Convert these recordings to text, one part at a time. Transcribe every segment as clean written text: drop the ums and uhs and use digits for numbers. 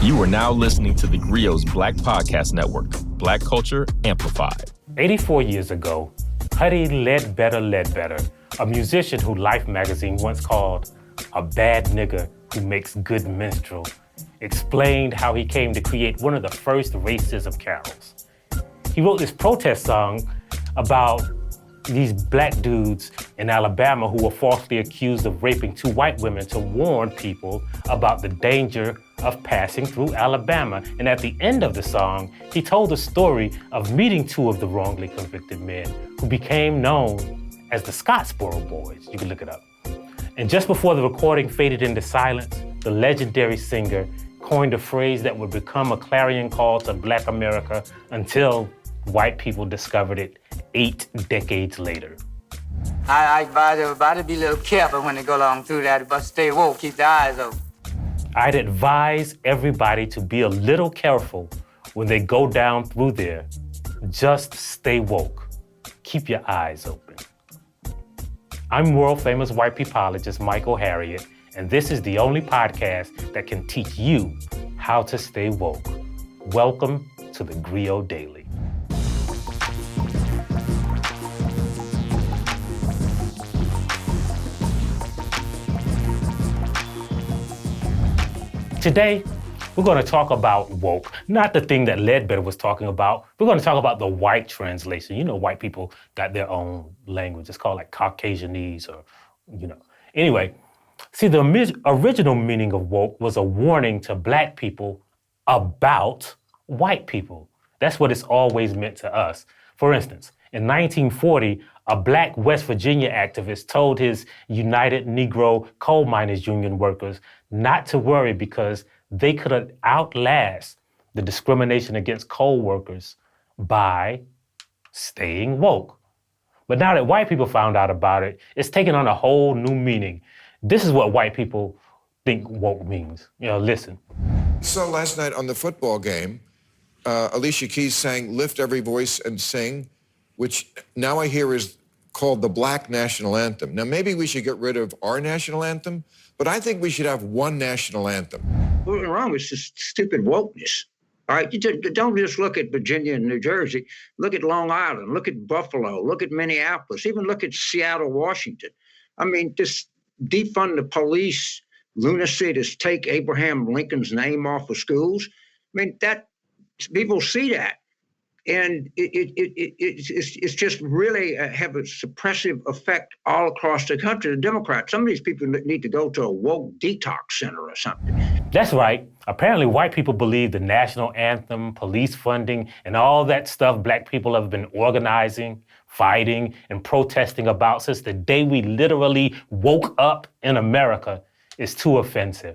You are now listening to theGrio's Black Podcast Network, Black Culture Amplified. 84 years ago, Huddy Ledbetter, a musician who Life magazine once called a bad nigger who makes good minstrel, explained how he came to create one of the first racism carols. He wrote this protest song about these black dudes in Alabama who were falsely accused of raping two white women to warn people about the danger of passing through Alabama. And at the end of the song, he told the story of meeting two of the wrongly convicted men who became known as the Scottsboro Boys. You can look it up. And just before the recording faded into silence, the legendary singer coined a phrase that would become a clarion call to Black America until white people discovered it 8 decades later. I advise everybody to be a little careful when they go along through that, but stay woke, keep their eyes open. I'd advise everybody to be a little careful when they go down through there. Just stay woke. Keep your eyes open. I'm world famous white peopleologist Michael Harriot, and this is the only podcast that can teach you how to stay woke. Welcome to theGrio Daily. Today, we're going to talk about woke, not the thing that Ledbetter was talking about. We're going to talk about the white translation. You know, white people got their own language. It's called like Caucasianese or, Anyway, see, the original meaning of woke was a warning to black people about white people. That's what it's always meant to us. For instance, in 1940, a black West Virginia activist told his United Negro Coal Miners Union workers not to worry because they could outlast the discrimination against coal workers by staying woke. But now that white people found out about it, it's taken on a whole new meaning. This is what white people think woke means. Listen. So last night on the football game, Alicia Keys sang Lift Every Voice and Sing, which now I hear is called the Black National Anthem. Now, maybe we should get rid of our national anthem, but I think we should have one national anthem. What's wrong with this stupid wokeness? All right, don't just look at Virginia and New Jersey. Look at Long Island, look at Buffalo, look at Minneapolis, even look at Seattle, Washington. I mean, this defund the police lunacy, to take Abraham Lincoln's name off of schools. I mean, that people see that. And it's just really have a suppressive effect all across the country. The Democrats, some of these people need to go to a woke detox center or something. That's right. Apparently, white people believe the national anthem, police funding, and all that stuff black people have been organizing, fighting, and protesting about since the day we literally woke up in America is too offensive.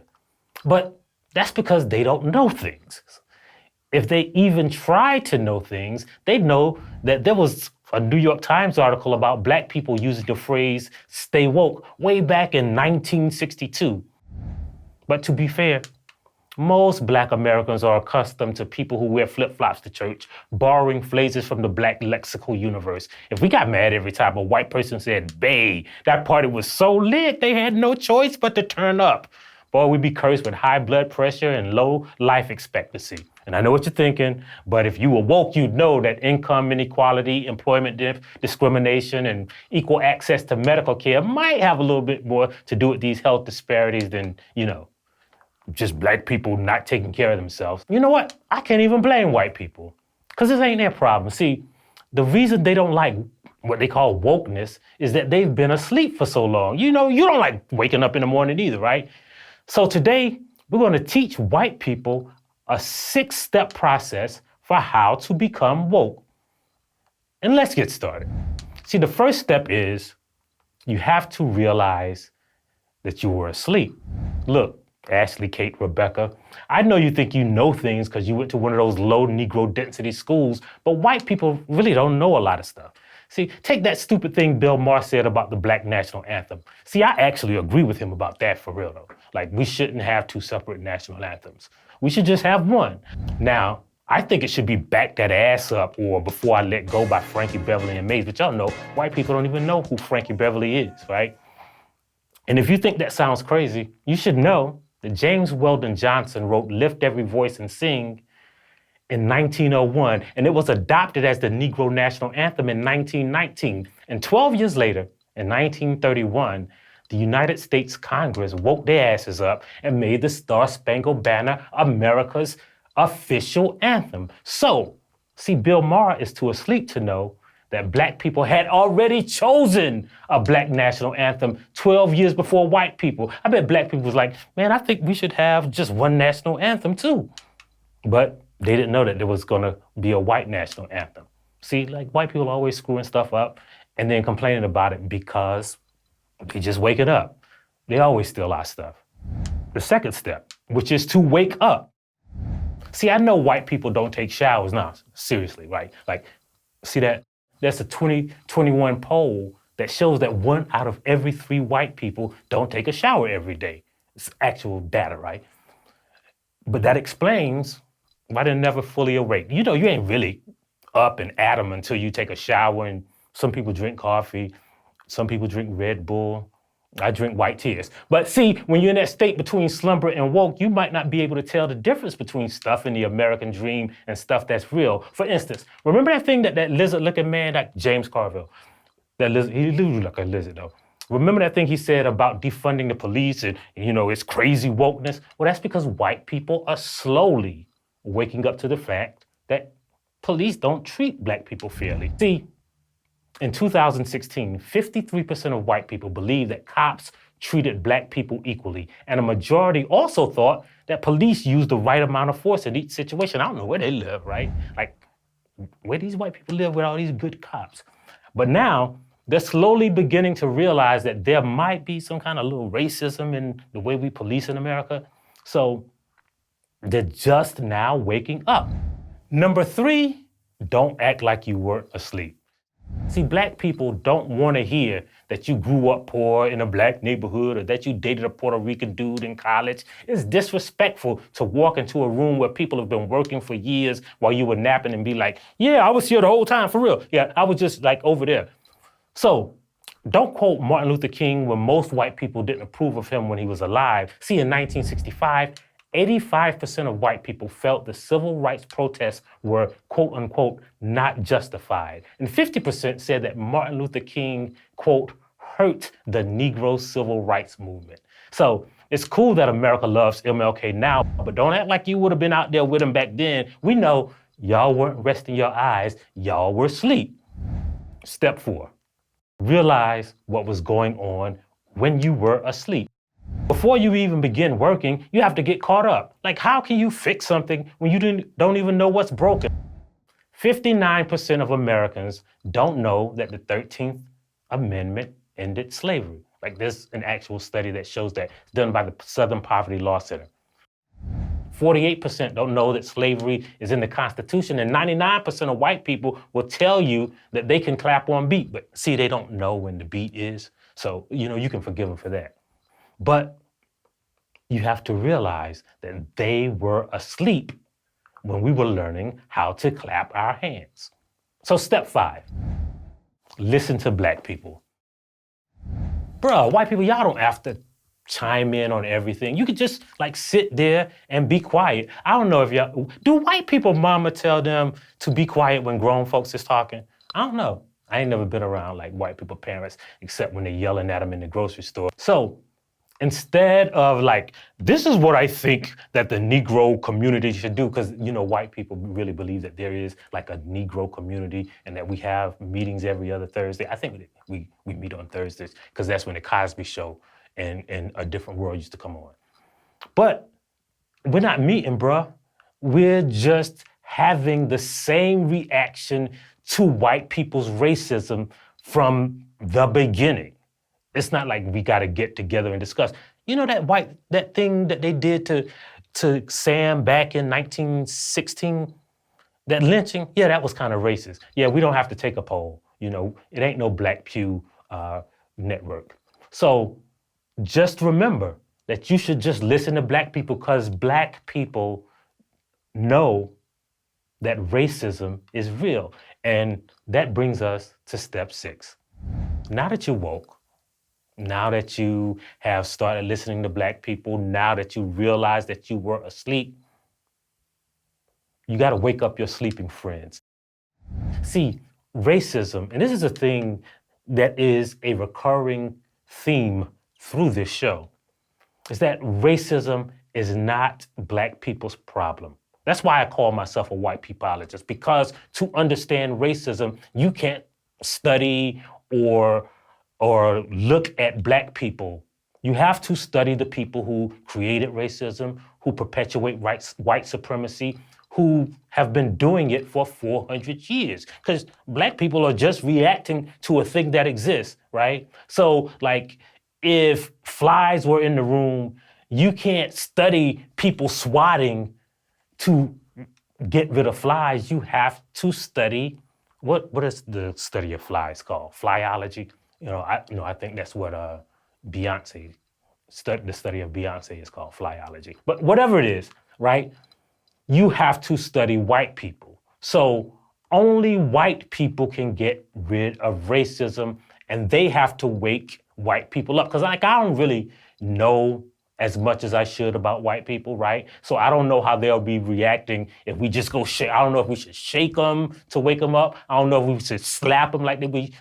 But that's because they don't know things. If they even tried to know things, they'd know that there was a New York Times article about black people using the phrase stay woke way back in 1962. But to be fair, most black Americans are accustomed to people who wear flip-flops to church, borrowing phrases from the black lexical universe. If we got mad every time a white person said, "Bae," that party was so lit they had no choice but to turn up. Boy, we'd be cursed with high blood pressure and low life expectancy. And I know what you're thinking, but if you were woke, you'd know that income inequality, employment discrimination, and equal access to medical care might have a little bit more to do with these health disparities than, just black people not taking care of themselves. You know what? I can't even blame white people, because this ain't their problem. See, the reason they don't like what they call wokeness is that they've been asleep for so long. You don't like waking up in the morning either, right? So today, we're going to teach white people a 6-step process for how to become woke. And let's get started. See, the first step is you have to realize that you were asleep. Look, Ashley, Kate, Rebecca, I know you think you know things because you went to one of those low Negro density schools, but white people really don't know a lot of stuff. See, take that stupid thing Bill Maher said about the Black National Anthem. See, I actually agree with him about that for real though. Like, we shouldn't have 2 separate national anthems. We should just have one. Now, I think it should be Back That Ass Up or Before I Let Go by Frankie Beverly and Maze, but y'all know white people don't even know who Frankie Beverly is, right? And if you think that sounds crazy, you should know that James Weldon Johnson wrote Lift Every Voice and Sing in 1901, and it was adopted as the Negro National Anthem in 1919. And 12 years later, in 1931, the United States Congress woke their asses up and made the Star-Spangled Banner America's official anthem. So, see, Bill Maher is too asleep to know that black people had already chosen a black national anthem 12 years before white people. I bet black people was like, man, I think we should have just one national anthem too. But they didn't know that there was gonna be a white national anthem. See, like white people always screwing stuff up and then complaining about it because they just wake it up. They always steal our stuff. The second step, which is to wake up. See, I know white people don't take showers now, seriously, right? Like, see that? That's a 2021 poll that shows that 1 out of every 3 white people don't take a shower every day. It's actual data, right? But that explains why they're never fully awake. You know, you ain't really up and at 'em until you take a shower, and some people drink coffee, some people drink Red Bull. I drink white tears. But see, when you're in that state between slumber and woke, you might not be able to tell the difference between stuff in the American dream and stuff that's real. For instance, remember that thing that lizard-looking man, that James Carville, that lizard, he looked like a lizard though. Remember that thing he said about defunding the police and you know, it's crazy wokeness? Well, that's because white people are slowly waking up to the fact that police don't treat black people fairly. See, in 2016, 53% of white people believe that cops treated black people equally, and a majority also thought that police used the right amount of force in each situation. I don't know where they live, right? Like, where these white people live with all these good cops. But now, they're slowly beginning to realize that there might be some kind of little racism in the way we police in America. So they're just now waking up. Number 3, don't act like you weren't asleep. See, black people don't want to hear that you grew up poor in a black neighborhood or that you dated a Puerto Rican dude in college. It's disrespectful to walk into a room where people have been working for years while you were napping and be like, yeah, I was here the whole time, for real. Yeah, I was just like over there. So don't quote Martin Luther King when most white people didn't approve of him when he was alive. See, in 1965, 85% of white people felt the civil rights protests were, quote unquote, not justified. And 50% said that Martin Luther King, quote, hurt the Negro civil rights movement. So it's cool that America loves MLK now, but don't act like you would have been out there with him back then. We know y'all weren't resting your eyes, y'all were asleep. Step 4, realize what was going on when you were asleep. Before you even begin working, you have to get caught up. Like, how can you fix something when you don't even know what's broken? 59% of Americans don't know that the 13th Amendment ended slavery. Like, there's an actual study that shows that, done by the Southern Poverty Law Center. 48% don't know that slavery is in the Constitution, and 99% of white people will tell you that they can clap on beat, but see, they don't know when the beat is. So, you know, you can forgive them for that. But you have to realize that they were asleep when we were learning how to clap our hands. So step 5, listen to black people. Bruh, white people, y'all don't have to chime in on everything. You could just like sit there and be quiet. I don't know if y'all, do white people mama tell them to be quiet when grown folks is talking? I don't know. I ain't never been around like white people parents except when they're yelling at them in the grocery store. So instead of like, this is what I think that the Negro community should do, because, you know, white people really believe that there is like a Negro community and that we have meetings every other Thursday. I think we meet on Thursdays because that's when the Cosby Show and A Different World used to come on. But we're not meeting, bruh. We're just having the same reaction to white people's racism from the beginning. It's not like we got to get together and discuss. You know that thing that they did to Sam back in 1916, that lynching? Yeah, that was kind of racist. Yeah, we don't have to take a poll. You know, it ain't no Black Pew network. So just remember that you should just listen to black people because black people know that racism is real. And that brings us to step 6. Now that you're woke, now that you have started listening to Black people, now that you realize that you were asleep, you got to wake up your sleeping friends. See, racism, and this is a thing that is a recurring theme through this show, is that racism is not Black people's problem. That's why I call myself a white peopleologist, because to understand racism, you can't study or look at Black people. You have to study the people who created racism, who perpetuate white supremacy, who have been doing it for 400 years. Because Black people are just reacting to a thing that exists, right? So, like, if flies were in the room, you can't study people swatting to get rid of flies. You have to study, what is the study of flies called? Flyology? I think that's what the study of Beyonce is called, flyology. But whatever it is, right? You have to study white people. So only white people can get rid of racism, and they have to wake white people up. Because I don't really know as much as I should about white people, right? So I don't know how they'll be reacting if we just go shake. I don't know if we should shake them to wake them up. I don't know if we should slap them like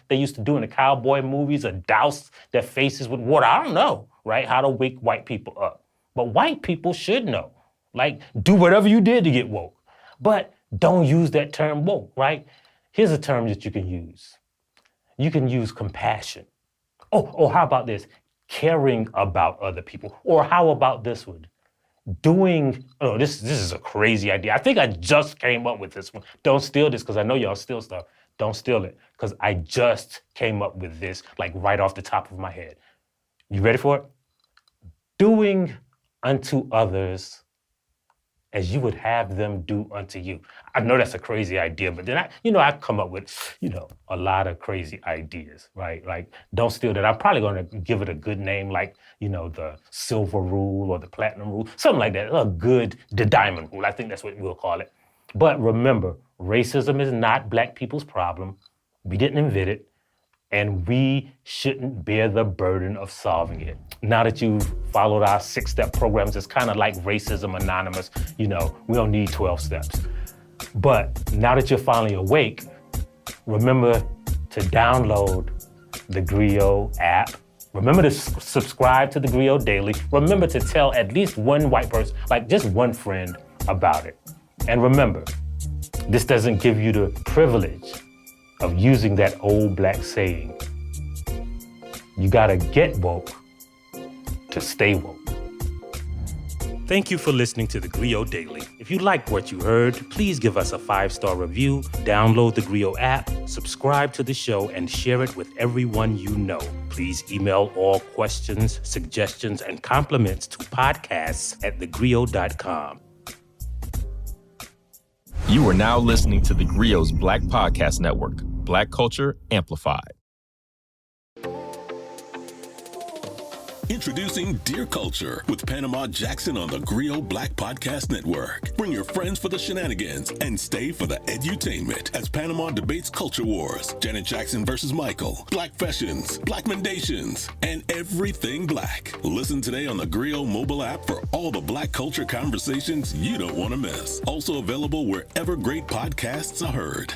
they used to do in the cowboy movies, or douse their faces with water. I don't know, right? How to wake white people up. But white people should know. Like, do whatever you did to get woke. But don't use that term woke, right? Here's a term that you can use. You can use compassion. Oh, how about this? Caring about other people. Or how about this one? This is a crazy idea. I think I just came up with this one. Don't steal this, because I know y'all steal stuff. Don't steal it, because I just came up with this, like, right off the top of my head. You ready for it? Doing unto others as you would have them do unto you. I know that's a crazy idea, but then I come up with, a lot of crazy ideas, right? Like, don't steal that. I'm probably gonna give it a good name, like, the silver rule or the platinum rule, something like that. The diamond rule. I think that's what we'll call it. But remember, racism is not Black people's problem. We didn't invent it, and we shouldn't bear the burden of solving it. Now that you've followed our 6-step programs, it's kind of like Racism Anonymous. We don't need 12 steps. But now that you're finally awake, remember to download the theGrio app. Remember to subscribe to theGrio Daily. Remember to tell at least one white person, like just one friend, about it. And remember, this doesn't give you the privilege of using that old Black saying, you gotta get woke to stay woke. Thank you for listening to theGrio Daily. If you liked what you heard, please give us a 5-star review, download the theGrio app, subscribe to the show, and share it with everyone you know. Please email all questions, suggestions, and compliments to podcasts@thegrio.com. You are now listening to theGrio's Black Podcast Network, Black Culture Amplified. Introducing Dear Culture with Panama Jackson on the theGrio Black Podcast Network. Bring your friends for the shenanigans and stay for the edutainment as Panama debates culture wars, Janet Jackson versus Michael, Black fashions, Black mendations, and everything Black. Listen today on the theGrio mobile app for all the Black culture conversations you don't want to miss. Also available wherever great podcasts are heard.